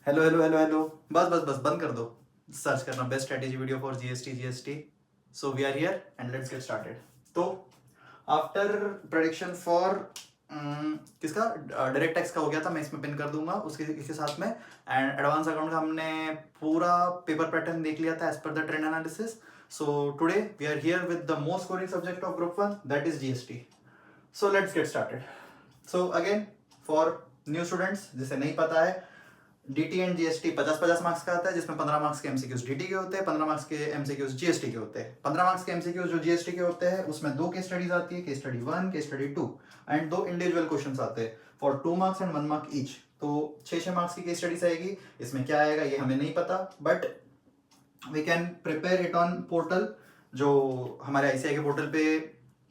Hello hello hello hello. बस बस बस बंद कर दो सर्च करना best strategy video for GST. So we are here and let's get started. तो आफ्टर प्रेडिक्शन फॉर किसका डायरेक्ट टैक्स का हो गया था, मैं इसमें पिन कर दूंगा उसके इसके साथ में। एंड एडवांस अकाउंट का हमने पूरा पेपर पैटर्न देख लिया था as per the trend analysis. So today we are here with the most scoring subject of group 1, that is GST. So let's get started. So again for new students जिसे नहीं पता है, DT and GST 50-50 marks का आता है, जिसमें 15 marks के MCQs DT के होते हैं, 15 मार्क्स के एमसीक्यूज जीएसटी के होते हैं। 15 मार्क्स के एमसीक्यूज जो जीएसटी के होते हैं उसमें दो केस स्टडीज आती है, case study 1, case study 2 and दो इंडिविजुअल क्वेश्चंस आते हैं for 2 marks and 1 mark each. तो 6-6 मार्क्स की केस स्टडीज आएगी। इसमें क्या आएगा ये हमें नहीं पता, but we can prepare it on portal, जो हमारे आईसीआई के पोर्टल पे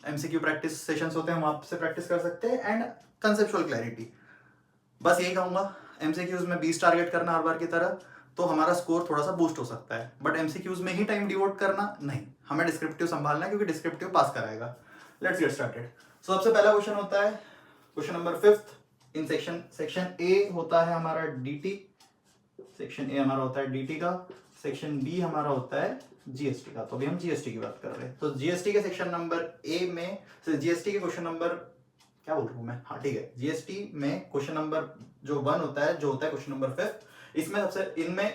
एमसीक्यू प्रैक्टिस सेशंस होते हैं, हम आपसे प्रैक्टिस कर सकते हैं। एंड कंसेप्चुअल क्लैरिटी, बस यही कहूंगा, एमसीक्यूज में 20 टारगेट करना हर बार की तरह, तो हमारा स्कोर थोड़ा सा बूस्ट हो सकता है। बट एमसीक्यूज में ही टाइम डिवोट करना नहीं, हमें डिस्क्रिप्टिव संभालना है क्योंकि डिस्क्रिप्टिव पास कराएगा। Let's get started. सो सबसे पहला क्वेश्चन होता है question number 5 in section A होता है हमारा डीटी। सेक्शन ए हमारा होता है डीटी का, सेक्शन बी हमारा होता है जीएसटी का। तो अभी हम जीएसटी की बात कर रहे हैं। तो जीएसटी के सेक्शन नंबर ए में जीएसटी के क्वेश्चन नंबर क्या बोल रहा हूँ मैं, हाँ ठीक है, जीएसटी में क्वेश्चन नंबर जो 1 होता है, जो होता है क्वेश्चन नंबर 5, इसमें सबसे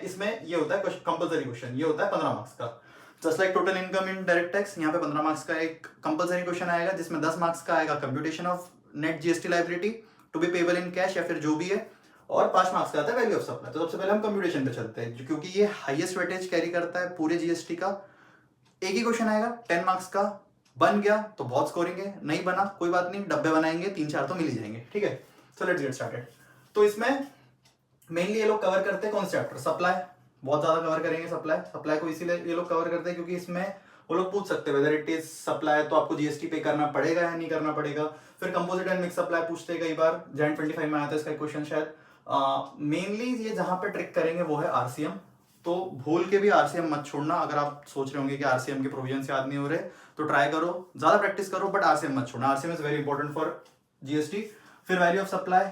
इसमें ये होता है कंपलसरी क्वेश्चन, ये होता है 15 मार्क्स का। Just like total income in direct tax, यहाँ पे 15 मार्क्स का एक कंपलसरी क्वेश्चन आएगा, जिसमें 10 मार्क्स का आएगा computation of net GST liability to be payable in cash या फिर जो भी है, और 5 मार्क्स का आता है वैल्यू ऑफ सप्लाई। तो सबसे पहले हम कंप्यूटेशन पे चलते हैं, क्योंकि ये हाईएस्ट वेटेज कैरी करता है पूरे जीएसटी का। एक ही क्वेश्चन आएगा 10 मार्क्स का, बन गया तो बहुत स्कोरिंग है, नहीं बना कोई बात नहीं, डब्बे बनाएंगे 3-4 तो मिल ही जाएंगे, ठीक है। सो लेट्स गेट स्टार्टेड। तो इसमें मेनली ये लोग कवर करते हैं कौन से चैप्टर, सप्लाई बहुत ज्यादा कवर करेंगे। सप्लाई को इसीलिए ये लोग कवर करते हैं क्योंकि इसमें वो लोग पूछ सकते हैं वेदर इट इज सप्लाई, तो आपको जीएसटी पे करना पड़ेगा या नहीं करना पड़ेगा। फिर कंपोजिट एंड मिक्स सप्लाई पूछते हैं कई बार, जैन 25 में आया था इसका क्वेश्चन शायद। मेनली ये जहां पे ट्रिक करेंगे वो है आरसीएम, तो भूल के भी आरसीएम मत छोड़ना। अगर आप सोच रहे होंगे कि आरसीएम के प्रोविजन याद नहीं हो रहे, तो ट्राई करो, ज्यादा प्रैक्टिस करो, बट आरसीएम मत छोड़ना। RCM is very important for GST. फिर वैल्यू ऑफ सप्लाई,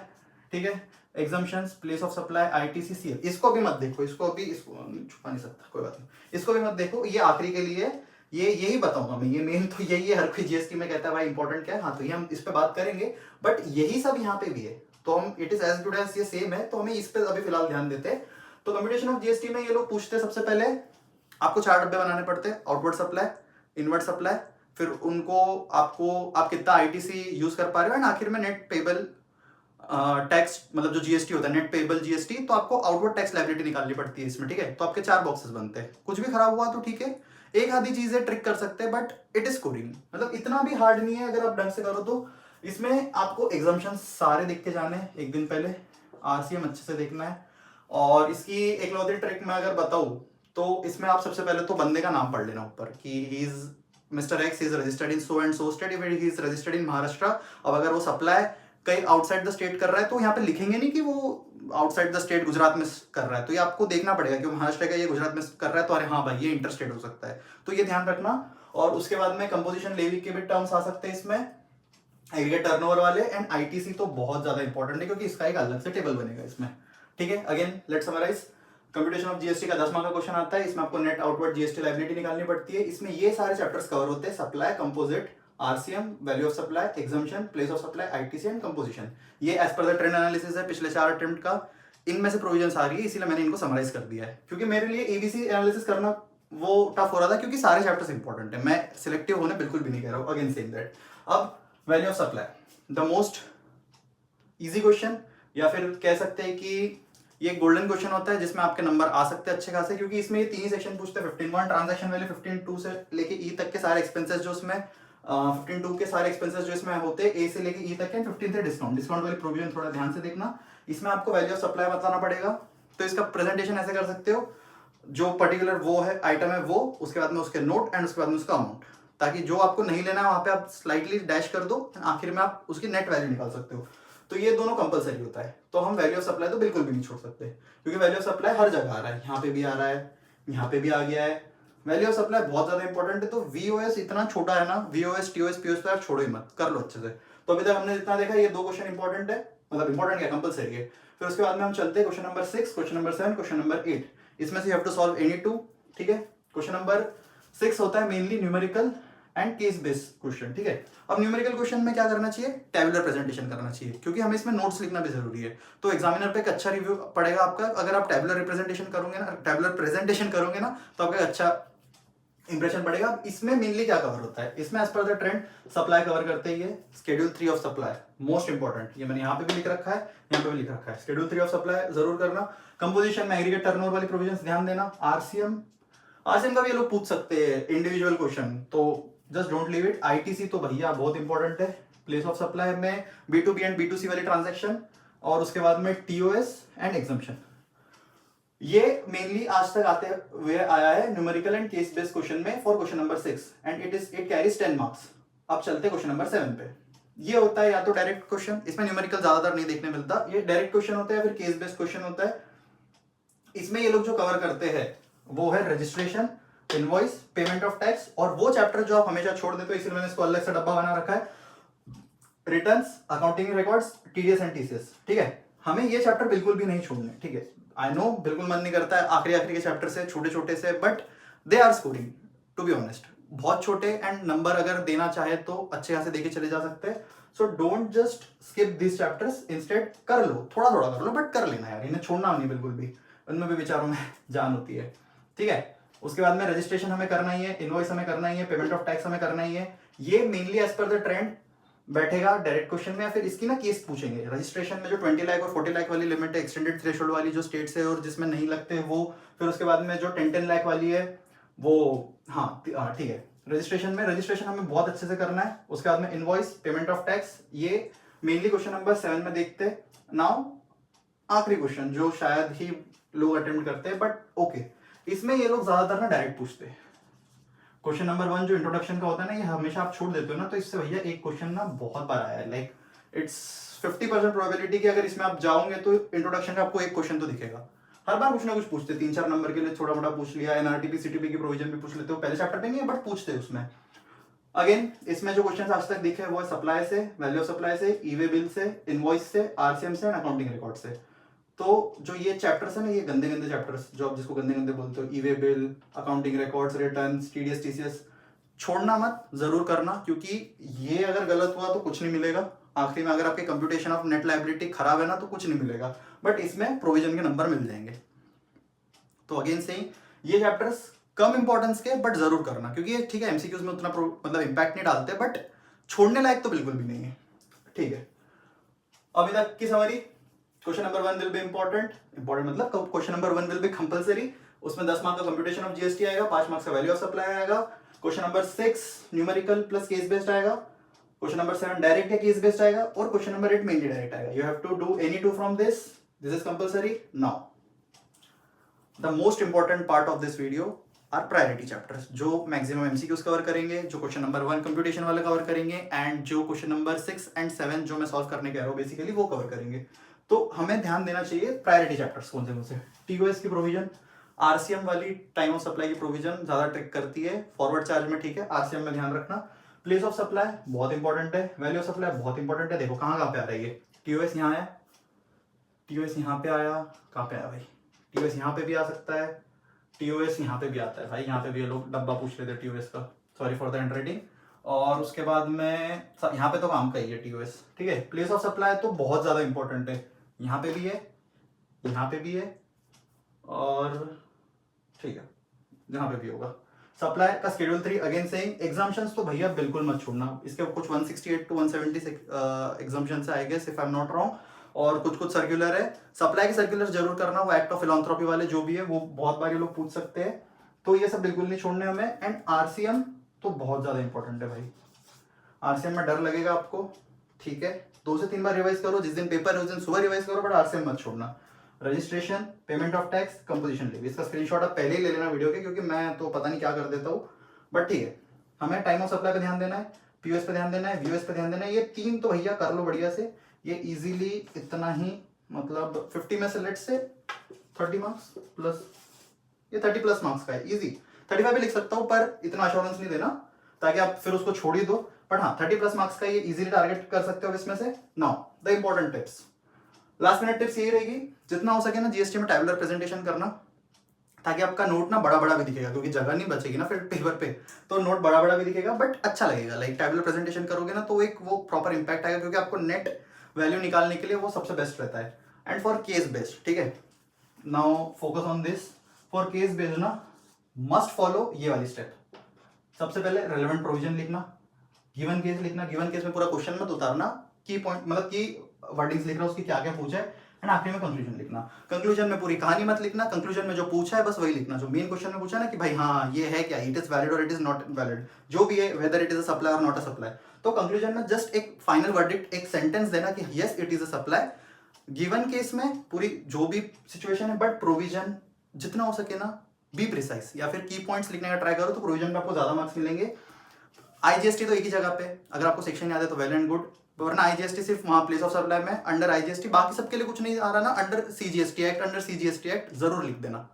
ठीक है, exemptions, place of supply, ITC, CL, इसको भी मत देखो, इसको छुपा नहीं सकता, कोई बात नहीं, इसको भी मत देखो, ये आखिरी के लिए, ये यही बताऊंगा मैं, ये मेन तो यही है। हर कोई जीएसटी में कहता है भाई इंपॉर्टेंट क्या है, हाँ तो ये हम इस पे बात करेंगे, बट यही सब यहाँ पे भी है, तो हम it is as good as ये सेम है, तो हमें इस पे अभी फिलहाल ध्यान देते हैं। तो कंप्यूटेशन ऑफ जीएसटी में ये लोग पूछते हैं सबसे पहले आपको 4 डब्बे बनाने पड़ते हैं, आउटवर्ड सप्लाई, इनवर्ड सप्लाई, फिर उनको आपको आप कितना आईटीसी यूज कर पा रहे हो, एंड आखिर में नेट पेबल टैक्स, मतलब जो जीएसटी होता है नेट पेबल जीएसटी, तो आपको आउटवर्ड टैक्स लायबिलिटी निकालनी पड़ती है इसमें, ठीक है। तो आपके 4 बॉक्सेस बनते हैं, कुछ भी खराब हुआ तो ठीक है, एक आधी चीजें ट्रिक कर सकते हैं, बट इट इज स्कोरिंग, मतलब इतना भी हार्ड नहीं है अगर आप ढंग से करो तो। इसमें आपको एग्जाम्पशन सारे देख के जाने हैं एक दिन पहले, आरसीएम अच्छे से देखना है। और इसकी एक लौती ट्रिक मैं अगर बताऊं, तो इसमें आप सबसे पहले तो बंदे का नाम पढ़ लेना ऊपर कि he is mister x, is registered in so and so state, he is registered in Maharashtra. अब अगर वो सप्लाई कहीं आउटसाइड द स्टेट कर रहा है, तो यहाँ पे लिखेंगे नहीं कि वो आउटसाइड द स्टेट गुजरात में कर रहा है, तो ये आपको देखना पड़ेगा कि महाराष्ट्र का ये गुजरात में कर रहा है, तो अरे हाँ भाई ये इंटर स्टेट हो सकता है, तो ये ध्यान रखना। और उसके बाद में कंपोजिशन लेवी के भी टर्म्स आ सकते हैं इसमें, एग्रीगेट टर्नओवर वाले, एंड आईटीसी तो बहुत ज्यादा इंपॉर्टेंट है क्योंकि इसका एक अलग से टेबल बनेगा इसमें, ठीक है। Again let's summarise, computation of GST का 10 मार्क का क्वेश्चन आता है, इसमें आपको नेट आउटवर्ड जीएसटी लायबिलिटी निकालनी पड़ती है। इसमें ये सारे चैप्टर्स कवर होते हैं, supply, composite, RCM, value of supply, exemption, place of supply, ITC and composition. ये as per the trend analysis है पिछले 4 अटेम्प्ट का, इनमें से प्रोविजंस आ रही है, इसीलिए मैंने इनको समराइज कर दिया है, क्योंकि मेरे लिए एबीसी एनालिसिस करना वो टफ हो रहा था, क्योंकि सारे चैप्टर्स इंपॉर्टेंट है, मैं सिलेक्टिव होने बिल्कुल भी नहीं कह रहा हूँ, अगेन सेम दैट। अब value of supply the most easy question, या फिर कह सकते हैं कि ये गोल्डन क्वेश्चन होता है जिसमें आपके नंबर आ सकते हैं अच्छे खासे, क्योंकि इसमें ये 3 ही सेक्शन पूछते हैं, 15(1) ट्रांजैक्शन वैल्यू, 15(2) से लेके ई तक के सारे एक्सपेंसेस जो इसमें 15(2) के सारे एक्सपेंसेस जो इसमें होते हैं ए से लेके ई तक के, 15 से डिस्काउंट वाली प्रोविजन थोड़ा ध्यान से देखना। इसमें आपको वैल्यू ऑफ सप्लाई बताना पड़ेगा, तो इसका प्रेजेंटेशन ऐसे कर सकते हो, जो पर्टिकुलर वो है आइटम है वो, उसके बाद में उसके नोट, एंड उसके बाद में उसका अमाउंट, ताकि जो आपको नहीं लेना है वहां पे आप स्लाइटली डैश कर दो, आखिर में आप उसकी नेट वैल्यू निकाल सकते हो। तो ये दोनों कंपलसरी होता है, तो हम वैल्यू ऑफ सप्लाई तो बिल्कुल भी नहीं छोड़ सकते, क्योंकि वैल्यू ऑफ सप्लाई हर जगह आ रहा है, यहाँ पे भी आ रहा है, यहाँ पे भी आ गया है। वैल्यू ऑफ सप्लाई बहुत ज्यादा इंपॉर्टेंट है, तो वीओएस इतना छोटा है ना, वीओएस टीओएस पीओएस तो यार छोड़ो ही मत, कर लो अच्छे से। तो अभी तक हमने जितना देखा, ये 2 क्वेश्चन इंपॉर्टेंट है, मतलब इंपॉर्टेंट क्या, कंपलसरी है। फिर उसके बाद में हम चलते हैं question number 6, question number 7, question number 8। इसमें से you have to solve any 2, ठीक है। क्वेश्चन नंबर 6 होता है mainly numerical and case based question, ठीक है। अब न्यूमेरिकल क्वेश्चन में क्या करना चाहिए, टेबुलर प्रेजेंटेशन करना चाहिए, क्योंकि हमें इसमें नोट्स लिखना भी जरूरी है। तो एग्जामिनर पे एक अच्छा रिव्यू पड़ेगा आपका अगर आप टेबुलर रिप्रेजेंटेशन करोगे ना, टेबुलर प्रेजेंटेशन करोगे ना, तो आपका अच्छा इंप्रेशन पड़ेगा। इसमें मेनली क्या कवर होता है, इसमें as per the trend supply cover करते ही है, schedule 3 of supply most important, ये मैंने यहाँ पे भी लिख रखा है, यहाँ पे भी लिख रखा है, शेड्यूल 3 ऑफ सप्लाई जरूर करना। कंपोजिशन में एग्रीगेट टर्नओवर वाली प्रोविजंस ध्यान देना। आरसीएम का भी ये लोग पूछ सकते हैं इंडिविजुअल क्वेश्चन, तो just don't leave it. ITC तो भैया बहुत इंपॉर्टेंट है। प्लेस ऑफ सप्लाई में B2B एंड B2C वाली ट्रांजेक्शन, और उसके बाद में TOS एंड एग्जम्पशन, ये मेनली आज तक आते हुए आया है numerical and case based question में for question number 6 and it carries 10 marks. अब चलते क्वेश्चन नंबर 7 पे। ये होता है या तो डायरेक्ट क्वेश्चन, इसमें न्यूमेरिकल ज्यादातर नहीं देखने मिलता, ये डायरेक्ट क्वेश्चन होता है, फिर केस बेस्ड क्वेश्चन होता है। इसमें ये लोग जो कवर करते हैं वो है registration, invoice, payment of tax, और वो चैप्टर जो आप हमेशा छोड़ देते हो, इसलिए मैंने इसको अलग से डब्बा बना रखा है, returns, accounting records, TDS and TCS, ठीक है। हमें ये चैप्टर बिल्कुल भी नहीं छोड़ने, ठीक है। आई नो बिल्कुल मन नहीं करता है आखिरी के चैप्टर से, छोटे छोटे से, but they are scoring to be honest, बहुत छोटे, एंड नंबर अगर देना चाहे तो अच्छे यहाँ से देके चले जा सकते हैं। So don't just skip this chapters, instead कर लो, थोड़ा थोड़ा कर लो, बट कर लेना यार, इन्हें छोड़ना नहीं बिल्कुल भी, उनमें भी विचारों में जान होती है, ठीक है। उसके बाद में रजिस्ट्रेशन हमें करना ही है, इनवॉइस हमें करना ही है, पेमेंट ऑफ टैक्स हमें करना ही है। ये mainly as per the trend बैठेगा डायरेक्ट क्वेश्चन में, या फिर इसकी ना केस पूछेंगे। रजिस्ट्रेशन में जो 20 लाख और 40 लाख वाली लिमिट है, एक्सटेंडेड थ्रेशोल्ड वाली जो स्टेट्स है और जिसमें नहीं लगते वो, फिर उसके बाद में जो 10 लाख वाली है वो, हाँ ठीक है। रजिस्ट्रेशन हमें बहुत अच्छे से करना है। उसके बाद में इनवॉइस, पेमेंट ऑफ टैक्स, ये मेनली क्वेश्चन नंबर 7 में देखते। नाउ आखिरी क्वेश्चन जो शायद ही लोग अटेम्प्ट करते हैं, बट ओके, इसमें ये लोग ज्यादातर ना डायरेक्ट पूछते हैं। क्वेश्चन नंबर 1 जो इंट्रोडक्शन का होता है ना, ये हमेशा आप छोड़ देते हो ना, तो इससे भैया एक क्वेश्चन ना बहुत बार आया है, लाइक इट्स 50% प्रोबेबिलिटी कि अगर इसमें आप जाओगे तो इंट्रोडक्शन का आपको एक क्वेश्चन तो दिखेगा। हर बार कुछ ना कुछ पूछते, 3-4 नंबर के लिए थोड़ा मोटा पूछ लिया, NRTP CTP की प्रोविजन भी पूछ लेते हो, पहले चैप्टर पे नहीं है बट पूछते हैं उसमें। अगेन इसमें जो क्वेश्चन आज तक दिखे वो है सप्लाई से, वैल्यू ऑफ सप्लाई से, ईवे बिल से, इनवॉइस से, RCM से एंड अकाउंटिंग रिकॉर्ड से। तो जो ये चैप्टर्स है ना, ये गंदे गंदे चैप्टर्स जो आप जिसको गंदे गंदे बोलते हो, e-way bill, accounting records, returns, TDS TCS, छोड़ना मत, जरूर करना, क्योंकि ये अगर गलत हुआ तो कुछ नहीं मिलेगा। आखिरी में अगर आपके कंप्यूटेशन ऑफ नेट लायबिलिटी खराब है ना तो कुछ नहीं मिलेगा, बट इसमें प्रोविजन के नंबर मिल जाएंगे। तो अगेन से ये चैप्टर्स कम इंपॉर्टेंस के, बट जरूर करना, क्योंकि ये ठीक है MCQs में उतना मतलब इंपैक्ट नहीं डालते, बट छोड़ने लायक तो बिल्कुल भी नहीं है, ठीक है। अभी तक की summary, question number 1 will be important मतलब question number 1 will be compulsory, उसमें 10 मार्क्स का कंप्यूटेशन ऑफ GST आएगा, 5 मार्क्स का वैल्यू ऑफ सप्लाई आएगा। Question number 6 numerical plus case based आएगा। क्वेश्चन नंबर 7 डायरेक्ट या केस बेस्ड आएगा, और क्वेश्चन नंबर 8 मेनली डायरेक्ट आएगा। You have to do any 2 from this is compulsory. Now the most important part of this video are priority chapters, जो maximum MCQs cover करेंगे, जो question number 1 computation वाला cover करेंगे, and जो question number 6 and 7 जो मैं solve करने कह रहा हूँ बेसिकली वो कवर करेंगे। तो हमें ध्यान देना चाहिए प्रायोरिटी चैप्टर्स कौन से, TOS की प्रोविजन, RCM वाली टाइम ऑफ सप्लाई की प्रोविजन ज्यादा ट्रिक करती है, फॉरवर्ड चार्ज में, ठीक है, RCM में ध्यान रखना। प्लेस ऑफ सप्लाई बहुत इंपॉर्टेंट है, वैल्यू ऑफ सप्लाई बहुत इंपॉर्टेंट है। देखो कहाँ पे आ रहा है ये, TOS यहाँ है, TOS यहाँ पे आया, कहाँ पे आया भाई, TOS यहाँ पे भी आ सकता है, TOS यहाँ पे भी आता है भाई, यहाँ पे भी ये लोग डब्बा पूछ लेते हैं TOS का, सॉरी फॉर द हैंडराइटिंग। और उसके बाद में यहाँ पे तो काम का ही है TOS, ठीक है। प्लेस ऑफ सप्लाई तो बहुत ज्यादा इंपॉर्टेंट है, यहाँ पे भी है, यहाँ पे भी है, और ठीक है यहाँ पे भी होगा। सप्लाई का शेड्यूल 3 अगेन सेइंग। एग्जाम्पशंस तो भैया बिल्कुल मत छोड़ना, इसके कुछ 168 to 170 exemptions I guess if I am not wrong, और कुछ सर्कुलर है। सप्लाई के सर्कुलर जरूर करना, वो एक्ट ऑफ फिलॉन्थ्रोपी वाले जो भी है वो बहुत बार ये लोग पूछ सकते हैं, तो ये सब बिल्कुल नहीं छोड़ने हमें। एंड RCM तो बहुत ज्यादा इंपॉर्टेंट है भाई, RCM में डर लगेगा आपको, ठीक है, 2 से 3 बार रिवाइज करो, जिस दिन पेपर है उस दिन सुबह रिवाइज करो, बट RCM मत छोड़ना। Registration, payment of tax, composition leave, इसका स्क्रीनशॉट आप पहले ही ले लेना वीडियो के, क्योंकि मैं तो पता नहीं क्या कर देता हूँ, बट ठीक है। हमें टाइम ऑफ सप्लाई पे ध्यान देना है, POS पे ध्यान देना है, VOS पे ध्यान देना है। ये 3 तो भैया कर लो बढ़िया से, ये इजीली इतना ही, मतलब 50 में से लेट से 30 मार्क्स प्लस, ये 30 प्लस मार्क्स का है, इजी 35 भी लिख सकता हूँ, पर इतना अश्योरेंस नहीं देना ताकि आप फिर उसको छोड़ ही दो, बट हाँ 30 प्लस मार्क्स का ये इजीली टारगेट कर सकते हो इसमें से। Now the important tips, last minute tips यही रहेगी, जितना हो सके ना जीएसटी में टैबुलर प्रेजेंटेशन करना, ताकि आपका नोट ना बड़ा बड़ा भी दिखेगा, क्योंकि जगह नहीं बचेगी ना फिर पेपर पे, तो नोट बड़ा बड़ा भी दिखेगा बट अच्छा लगेगा। लाइक टैबुलर प्रेजेंटेशन करोगे ना तो एक वो प्रॉपर इंपैक्ट आएगा, क्योंकि आपको नेट वैल्यू निकालने के लिए वो सबसे बेस्ट रहता है। एंड फॉर केस बेस्ड, ठीक है, now focus on this. For case based ना मस्ट फॉलो ये वाली स्टेप। सबसे पहले रेलेवेंट प्रोविजन लिखना, गिवन केस लिखना, गिवन केस में पूरा क्वेश्चन मत उतारना, की पॉइंट मतलब की वर्डिंग्स लिख रहा है उसकी क्या क्या पूछा है, एंड आखिरी में कंक्लूजन लिखना। कंक्लूजन में पूरी कहानी मत लिखना, कंक्लूजन में जो पूछा है बस वही लिखना, जो मेन क्वेश्चन में पूछा ना कि भाई हाँ ये है क्या, इट इज वैलिड और इट इज नॉट वैलिड, जो भी है, whether it is a supply और नॉट अ सप्लाई। तो कंक्लूजन में जस्ट एक फाइनल वर्डिक्ट, एक सेंटेंस देना कि yes it is a supply. Given case में पूरी जो भी सिचुएशन है, बट प्रोविजन जितना हो सके ना बी प्रिसाइज, या फिर की पॉइंट्स लिखने का ट्राई करो, तो प्रोविजन में आपको ज्यादा मार्क्स मिलेंगे। आईजीएसटी तो एक ही जगह पे, अगर आपको सेक्शन याद है तो वेल एंड गुड, वरना आईजीएसटी सिर्फ वहां प्लेस ऑफ सप्लाई में अंडर आईजीएसटी, बाकी सबके लिए कुछ नहीं आ रहा ना, under CGST act, under CGST act जरूर लिख देना।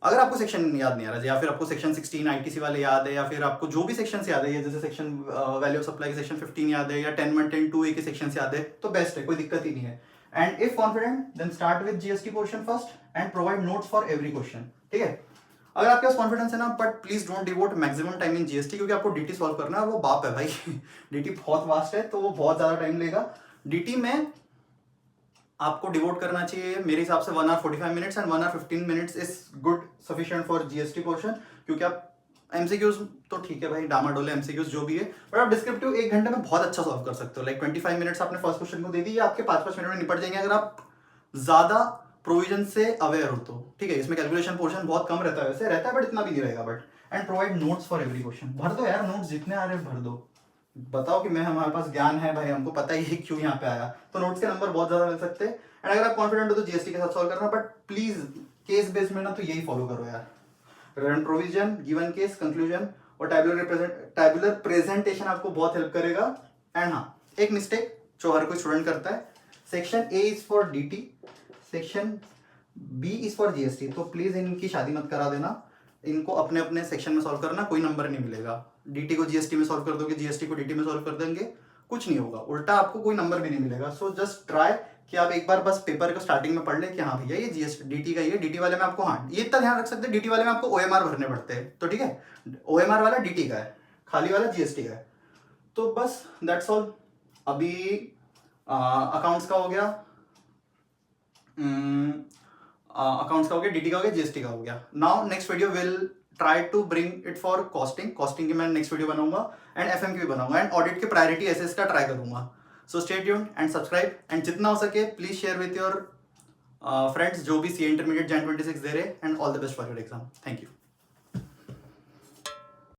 अगर आपको सेक्शन याद नहीं आ रहा, या फिर आपको सेक्शन 16 आईटीसी वाले याद है, या फिर आपको जो भी सेक्शन याद है, जैसे सेक्शन वैल्यू ऑफ सप्लाई के सेक्शन 15 याद है, या 10(1), 10(2) के सेक्शन याद है, तो बेस्ट है, कोई दिक्कत ही नहीं है। And if confident then start with GST portion first and provide notes for every question, ठीक है। अगर आपके पास कॉन्फिडेंस है ना, but please don't devote maximum time in GST, क्योंकि आपको डीटी सॉल्व करना है और वो बाप है भाई डीटी बहुत वास्ट है, तो वो बहुत ज्यादा टाइम लेगा। डीटी में आपको डिवोट करना चाहिए मेरे हिसाब से 1 hour 45 minutes and 1 hour 15 minutes is good sufficient for GST portion, क्योंकि आप एमसीक्यूज तो ठीक है भाई, डामाडोले एमसीक्यूज जो भी है, बट आप डिस्क्रिप्टिव 1 घंटे में बहुत अच्छा सॉल्व कर सकते हो। लाइक 25 मिनट्स आपने फर्स्ट क्वेश्चन को दे दी, आपके 5-5 मिनट में निपट जाएंगे, अगर आप ज्यादा प्रोविजन से अवेयर हो तो, ठीक है। इसमें कैलकुलेशन पोर्शन बहुत कम रहता है, वैसे रहता है बट इतना भी नहीं रहेगा, but and provide notes for every question. भर दो यार नोट्स, जितने आ रहे भर दो, बताओ कि मैं हमारे पास ज्ञान है भाई, हमको पता ही है क्यों यहाँ पे आया, तो नोट्स के नंबर बहुत ज्यादा मिल सकते हैं। एंड अगर आप कॉन्फिडेंट हो तो जीएसटी के साथ सॉल्व करना, बट प्लीज केस बेस्ड में ना तो यही फॉलो करो यार, relevant provision, given case, conclusion और टैबुलर प्रेजेंटेशन आपको बहुत हेल्प करेगा। एंड हाँ, एक मिस्टेक जो हर कोई स्टूडेंट करता है, section A is for DT, section B is for GST, तो प्लीज इनकी शादी मत करा देना, इनको अपने अपने सेक्शन में सॉल्व करना, कोई नंबर नहीं मिलेगा। डीटी को जीएसटी में सॉल्व कर दोगे, जीएसटी को डीटी में सॉल्व कर देंगे, कुछ नहीं होगा, उल्टा आपको कोई नंबर भी नहीं मिलेगा। सो जस्ट ट्राई कि आप एक बार बस पेपर को स्टार्टिंग में पढ़ ले कि हाँ भैया ये जीएसटी डीटी का ही है, डीटी वाले में आपको, हाँ ये इतना ध्यान रख सकते हैं, डीटी वाले में आपको ओएमआर भरने पड़ते हैं, तो ठीक है, ओएमआर वाला डीटी का है, खाली वाला जीएसटी का है। तो बस दैट्स ऑल। अभी अकाउंट्स का हो गया, अकाउंट्स का हो गया, डीटी का हो गया, जीएसटी का हो गया। Now next video will try to bring it for costing की मैं नेक्स्ट वीडियो बनाऊंगा, एंड एफएम की भी बनाऊंगा, एंड ऑडिट के प्रायोरिटी एसेस का ट्राई करूंगा। So stay tuned and subscribe, and जितना हो सके please share with your friends जो भी सीए इंटरमीडिएट जैन 26 दे रहे, and all the best for your exam. Thank you.